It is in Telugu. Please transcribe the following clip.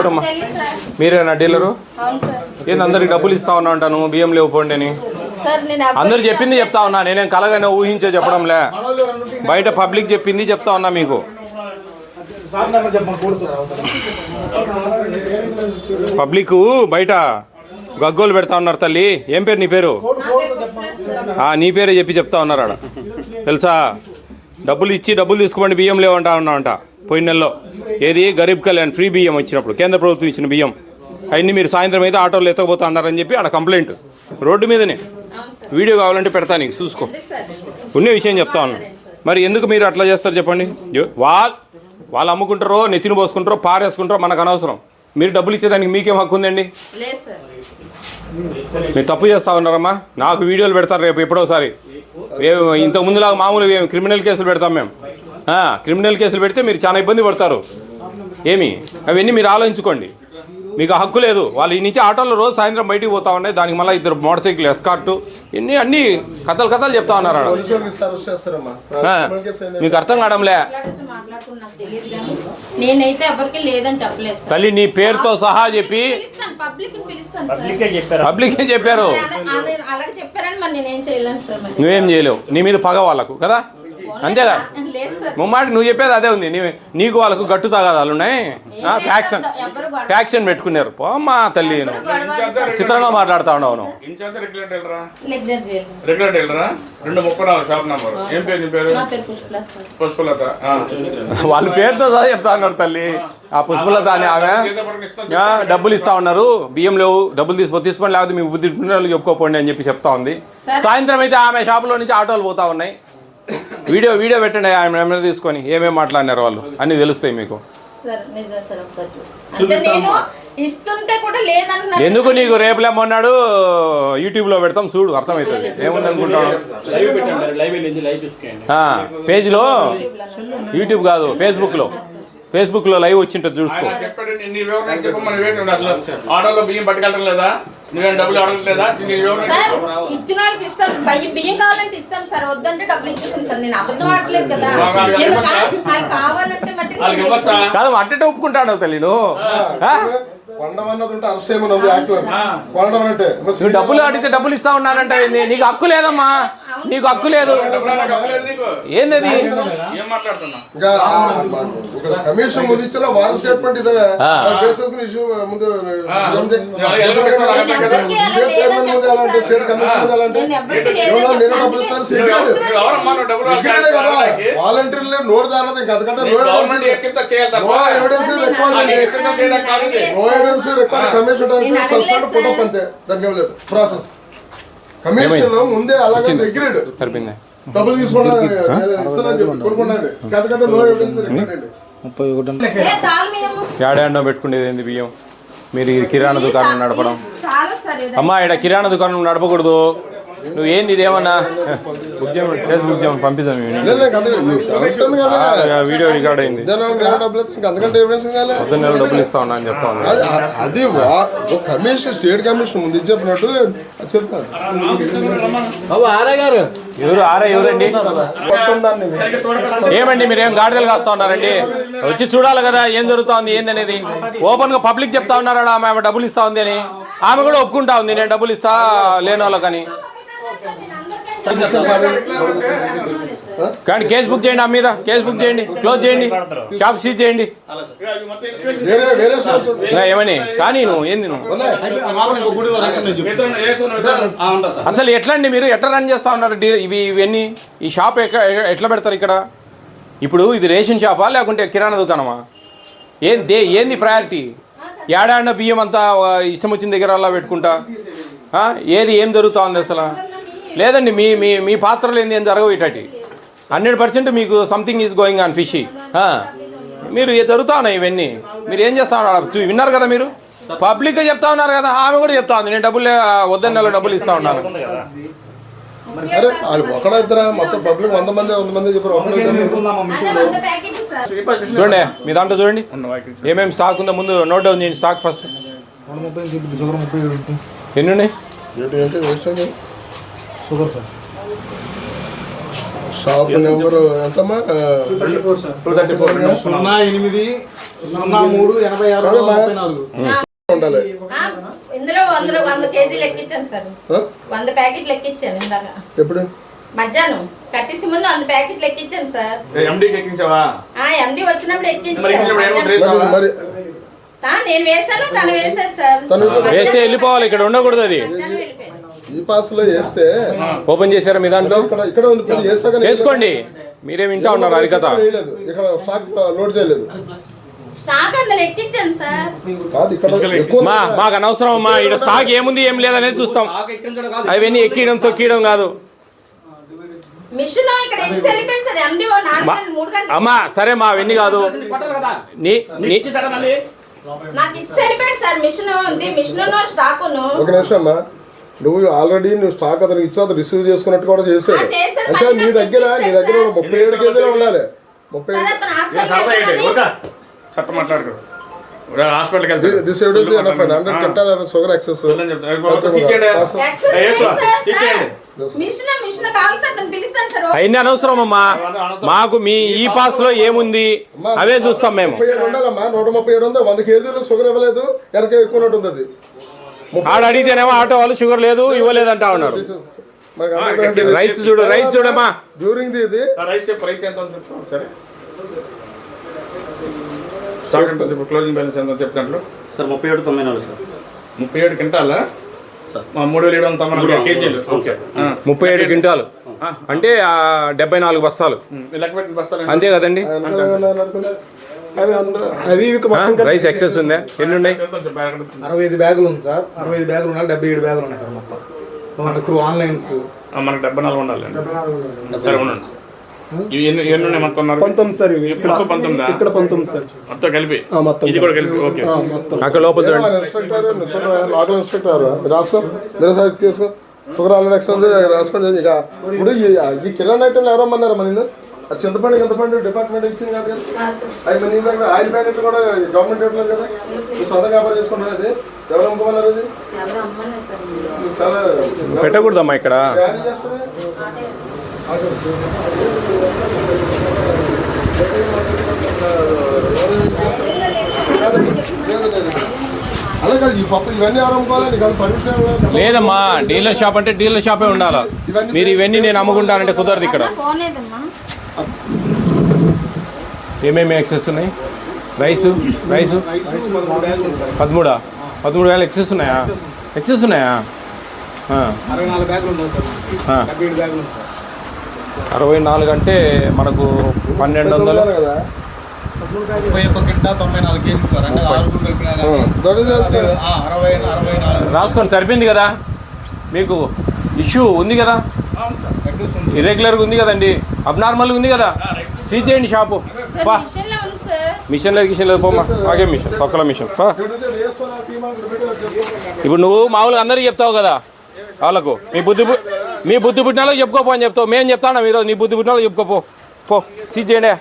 ఎవరమ్మా? మీరేనా డీలరు? ఏంది అందరికి డబ్బులు ఇస్తా ఉన్నా అంటాను, బియ్యం లేవు పోండి అని. అందరు చెప్పింది చెప్తా ఉన్నా, నేనేం కలగానే ఊహించే చెప్పడంలే. బయట పబ్లిక్ చెప్పింది చెప్తా ఉన్నా మీకు. పబ్లిక్ బయట గగ్గోలు పెడతా ఉన్నారు. తల్లి ఏం పేరు నీ పేరు? నీ పేరే చెప్పి చెప్తా ఉన్నారు ఆడ, తెలుసా? డబ్బులు ఇచ్చి డబ్బులు తీసుకోండి, బియ్యం లేవంటా ఉన్నామంట పోయిన నెలలో. ఏది గరీబ్ కళ్యాణ్ ఫ్రీ బియ్యం వచ్చినప్పుడు కేంద్ర ప్రభుత్వం ఇచ్చిన బియ్యం అవన్నీ మీరు సాయంత్రం అయితే ఆటోలు ఎత్తకపోతా అన్నారని చెప్పి ఆడ కంప్లైంట్ రోడ్డు మీదనే. వీడియో కావాలంటే పెడతా నీకు, చూసుకో. ఉన్న విషయం చెప్తా ఉన్నాను. మరి ఎందుకు మీరు అట్లా చేస్తారు చెప్పండి? వాళ్ళు అమ్ముకుంటారో, నెత్తిని పోసుకుంటారో, పారేసుకుంటారో మనకు అనవసరం. మీరు డబ్బులు ఇచ్చేదానికి మీకేం హక్కు ఉందండి? మీరు తప్పు చేస్తూ ఉన్నారమ్మా. నాకు వీడియోలు పెడతారు రేపు ఎప్పుడోసారి. ఇంతకు ముందులాగా మామూలుగా క్రిమినల్ కేసులు పెడతాం మేము. క్రిమినల్ కేసులు పెడితే మీరు చాలా ఇబ్బంది పడతారు. ఏమి అవన్నీ మీరు ఆలోచించుకోండి. మీకు హక్కు లేదు. వాళ్ళు ఈ నుంచి ఆటోలో రోజు సాయంత్రం బయటికి పోతా ఉన్నాయి. దానికి మళ్ళీ 2 మోటార్ సైకిల్ ఎస్కార్టు అన్ని కథలు చెప్తా ఉన్నారు. మీకు అర్థం కావడంలే. తల్లి నీ పేరుతో సహా చెప్పి పబ్లిక్ ఏం చెప్పారు? నువ్వేం చేయలేవు. నీ మీద పగ వాళ్ళకు కదా, అంతేగా? ముమ్మాటి నువ్వు చెప్పేది అదే ఉంది. నీకు వాళ్ళకు గట్టు తగాదాలు ఉన్నాయి. ఫ్యాక్షన్ పెట్టుకున్నారు. పోమ్మా తల్లి, చిత్రంగా మాట్లాడుతా ఉన్నావు. వాళ్ళ పేరుతో సహా చెప్తా ఉన్నారు తల్లి. ఆ పుష్పలత అని ఆమె డబ్బులు ఇస్తా ఉన్నారు, బియ్యం లేవు, డబ్బులు తీసుకోండి లేకపోతే మీ బుద్ధి చెప్పుకోపోండి అని చెప్పి చెప్తా ఉంది. సాయంత్రం అయితే ఆమె షాపులో నుంచి ఆటోలు పోతా ఉన్నాయి. వీడియో పెట్టండి ఆమె తీసుకొని ఏమేమి మాట్లాడినారు వాళ్ళు అన్నీ తెలుస్తాయి మీకు. ఎందుకు నీకు రేపులే మొన్నాడు యూట్యూబ్లో పెడతాం చూడు, అర్థమవుతుంది ఏముంది అనుకుంటాను. పేజ్లో, యూట్యూబ్ కాదు ఫేస్బుక్లో లైవ్ వచ్చింటుంది చూసుకో. ఆటోలో బియ్యం పట్టుకెళ్ళడం లేదా? నువ్వేం డబ్బులు అడగట్లేదా? ఇచ్చిన వాళ్ళకి ఇస్తాం, బియ్యం కావాలంటే ఇస్తాం సార్, వద్దంటే డబ్బులు ఇచ్చేస్తాం సార్. నేను అబద్ధం ఆడలేదు కదా. కావాలంటే కాదు అట్టే ఒప్పుకుంటాడు తల్లి. నువ్వు డబ్బులు అడిగితే డబ్బులు ఇస్తా ఉన్నానంటే నీకు హక్కు లేదమ్మా, నీకు హక్కు లేదు. ఏంది కమిషన్ ముందు ఇచ్చిన వారం స్టేట్మెంట్ ఇదే వాలంటీర్లు నోరు దానది ఇంకంతకంటే కమిషన్ ముందే అలాగే డబ్బులు తీసుకోండి. ఏడాడో పెట్టుకునేది ఏంది బియ్యం? మీరు కిరాణా దుకాణం నడపడం అమ్మా, ఇక్కడ కిరాణా దుకాణం నడపకూడదు. నువ్వు ఏంది ఇదేమన్నా ఫేస్బుక్ పంపిద్దాం, వీడియో రికార్డ్ అయింది. నెల డబ్బులు ఇస్తా ఉన్నా అని చెప్తా ఉన్నా. అది కమిషన్, స్టేట్ కమిషన్ ముందు చెప్పినట్టు చెప్తాను. ఎవరండి? ఏమండి మీరేం గాడిదలు కాస్తా ఉన్నారండి? వచ్చి చూడాలి కదా ఏం జరుగుతుంది ఏందనేది. ఓపెన్ గా పబ్లిక్ చెప్తా ఉన్నారు ఆమె డబ్బులు ఇస్తా ఉంది అని. ఆమె కూడా ఒప్పుకుంటా ఉంది నేను డబ్బులు ఇస్తా లేని వాళ్ళకని. కానీ కేసు బుక్ చేయండి, ఆమె మీద కేసు బుక్ చేయండి, క్లోజ్ చేయండి, షాప్ సీజ్ చేయండి. ఏమని కానీ నువ్వు ఏంది అసలు ఎట్లా అండి మీరు ఎట్లా రన్ చేస్తా ఉన్నారు ఇవన్నీ? ఈ షాప్ ఎట్లా పెడతారు ఇక్కడ? ఇప్పుడు ఇది రేషన్ షాపా లేకుంటే కిరాణా దుకాణమా? ఏంది ప్రయారిటీ? ఏడాడిన బియ్యం అంతా ఇష్టం వచ్చిన దగ్గర అలా పెట్టుకుంటా ఏం జరుగుతూ ఉంది అసలు? లేదండి మీ మీ మీ పాత్రలు ఏంది ఏం జరగవు ఇటటి. 100% మీకు something is going on fishy. మీరు జరుగుతా ఉన్నాయి ఇవన్నీ. మీరు ఏం చేస్తా ఉన్నారు విన్నారు కదా మీరు? పబ్లిక్గా చెప్తా ఉన్నారు కదా. ఆమె కూడా చెప్తా ఉంది నేను డబ్బులు వద్దని నెల డబ్బులు ఇస్తా ఉన్నాను. చూడండి మీ దాంట్లో చూడండి ఏమేమి స్టాక్ ఉందో ముందు నోట్ డౌన్ చేయండి. స్టాక్ ఫస్ట్ ఎన్ని ఉన్నాయి? షాప్ నెంబర్ ఎంతమ్మా? 234. ఉండాలి. ఇందులో 100 కేజీలు ఎక్కించాను సార్. 100 ప్యాకెట్లు ఎక్కించాను ఇందాక ఎప్పుడు మధ్యాహ్నం కట్టేసి ముందు 100 ప్యాకెట్లు ఎక్కించాను సార్. ఎండీకి ఎక్కించావా? ఎండి వచ్చినప్పుడు మరి ఎక్కించాను. మరి నేను వేసాను, తను వేసాను సార్. వేస్తే వెళ్ళిపోవాలి, ఇక్కడ ఉండకూడదు. అది మధ్యాహ్నం వెళ్ళిపోయాను. ఈ పాస్ లో వేస్తే ఓపెన్ చేశారా మీ దాంట్లో? ఇక్కడ ఉంది, ఇప్పుడు వేసాక చేసుకోండి. మీరేం వింటా ఉన్నారు హరికథ? వేయలేదు, ఇక్కడ స్టాక్ లోడ్ చేయలేదు. స్టాక్ అందులో ఎక్కించాను సార్. కాదు ఇక్కడ ఎక్కువ మాకు అనవసరం అమ్మా. ఇక్కడ స్టాక్ ఏముంది ఏం లేదనేది చూస్తాం. అవన్నీ ఎక్కియడం తొక్కియడం కాదు. మిషన్ ఇక్కడ ఎక్కి వెళ్ళిపోయింది సార్. ఎండిఓ 3 గంటలు అమ్మా సరే మా అవన్నీ కాదు. నాకు ఇచ్చి వెళ్ళిపోయాడు సార్. మిషన్ ఉంది, మిషన్ స్టాకును. ఒక నిమిషం అమ్మా, నువ్వు ఆల్రెడీ స్టాక్ అతనికి ఇచ్చావు, అతను రిసీవ్ చేసుకున్నట్టు కూడా చేశాడు. చేశాడు. అంటే నీ దగ్గర 37 కేజీలు ఉండాలి. 30 సార్ అతను హాస్పిటల్కి వెళ్తానని చెత్త మాట్లాడుకో. హాస్పిటల్కి వెళ్తే this evidence is enough, 100 quintal sugar excess. Machine కావాలి సార్. అతను పిలుస్తాను సార్. అవన్నీ అనవసరం అమ్మా. మాకు మీ ఈ పాస్ లో ఏముంది అవే చూస్తాం మేము. 37 ఉండాలమ్మా. 137 ఉంది. 100 కేజీలు షుగర్ ఇవ్వలేదు, వెనక ఎక్కువ ఉంది. అది ఆడ అడిగితేనేమో ఆటో వాళ్ళు షుగర్ లేదు ఇవ్వలేదంటా ఉన్నారు. రైస్ చూడు, రైస్ చూడమ్మా. డ్యూరింగ్ ఇది రైస్ ఎంత సరే స్టాక్ ఎంత క్లోజింగ్ బ్యాలెన్స్ ఎంత చెప్తాంట్లో సార్ 37.94 సార్. 37 క్వింటాలా? 3790 కేజీలు. ఓకే 37 క్వింటాలు అంటే 74 బస్తాలు లెక్క పెట్టిన బస్తాలు అంతే కదండి. రైస్ ఎక్సెస్ ఉందా? ఎన్ని ఉన్నాయి? 65 బ్యాగులు ఉంది సార్. 65 బ్యాగులు ఉన్నాయి, 77 బ్యాగులు ఉన్నాయి సార్ మొత్తం. మనకు ఆన్లైన్ మనకు 74 ఉండాలి. సరే ఉండండి. ఇవి ఎన్ని ఉన్నాయి మొత్తం? 19 సార్. ఇవి ఇక్కడ 19 ఇక్కడ 19 సార్ మొత్తం కలిపి. మొత్తం ఇది కూడా కలిపి. ఓకే అక్కడ లోపల చూడండి. ఇన్స్పెక్టర్ లోకల్ ఇన్స్పెక్టర్ రాసుకో, మీరు సైజ్ చేసుకో. షుగర్ ఆల్రెడీ ఎక్స్ట్రా ఉంది, రాసుకోండి. ఇక ఇప్పుడు ఈ కిరాణా ఐటెంలు ఎవరమ్మన్నారు మన నిన్ను? అది చింతపండు గింతపండు డిపార్ట్మెంట్ ఇచ్చింది కాదు కదా. అవి మన ఆయిల్ ప్యాకెట్ కూడా గవర్నమెంట్ ఇవ్వలేదు కదా. నువ్వు సొంత వ్యాపారం చేసుకుంటావు. అది ఎవరు అమ్ముకోమన్నారు? అది ఎవరు అమ్మలేదు సార్. చాలా పెట్టకూడదమ్మా ఇక్కడ. క్యారీ చేస్తారా? అలా కాదు, ఈ పప్పు ఇవన్నీ ఎవరు అమ్ముకోవాలి? పర్మిషన్ లేదమ్మా, డీలర్ షాప్ అంటే డీలర్ షాపే ఉండాలా. మీరు ఇవన్నీ నేను అమ్ముకుంటానంటే కుదరదు ఇక్కడ. పోనేదమ్మా. ఏమేమి ఎక్సెస్ ఉన్నాయి? రైసు 13,000 ఎక్సెస్ ఉన్నాయా? ఎక్సెస్ ఉన్నాయా? 64 బ్యాగులు ఉన్నాయి సార్. 77 బ్యాగులు ఉన్నాయి సార్. 64 అంటే మనకు 1200 కదా. 31 కింటా 94 కేజీలు సార్. అంటే 6 కలిపినా కానీ 64 రాసుకోండి, సరిపోయింది కదా. మీకు ఇష్యూ ఉంది కదా, ఎక్సెస్ ఉంది. ఇర్రెగ్యులర్గా ఉంది కదండి, అబ్నార్మల్గా ఉంది కదా. సీజ్ చేయండి షాపు. పా మిషన్లో ఉంది సార్. మిషన్ లేదు పోమ్మా. మాకే మిషన్, తొక్కల మిషన్. పా ఇప్పుడు నువ్వు మామూలుగా అందరికీ చెప్తావు కదా వాళ్ళకు. మీ బుద్ధి పుట్టినాలో చెప్పుకోపో అని చెప్తావు. మేము చెప్తాను ఈరోజు నీ బుద్ధి పుట్టినాలో చెప్పుకోపో. పో సీజ్ చేయండి.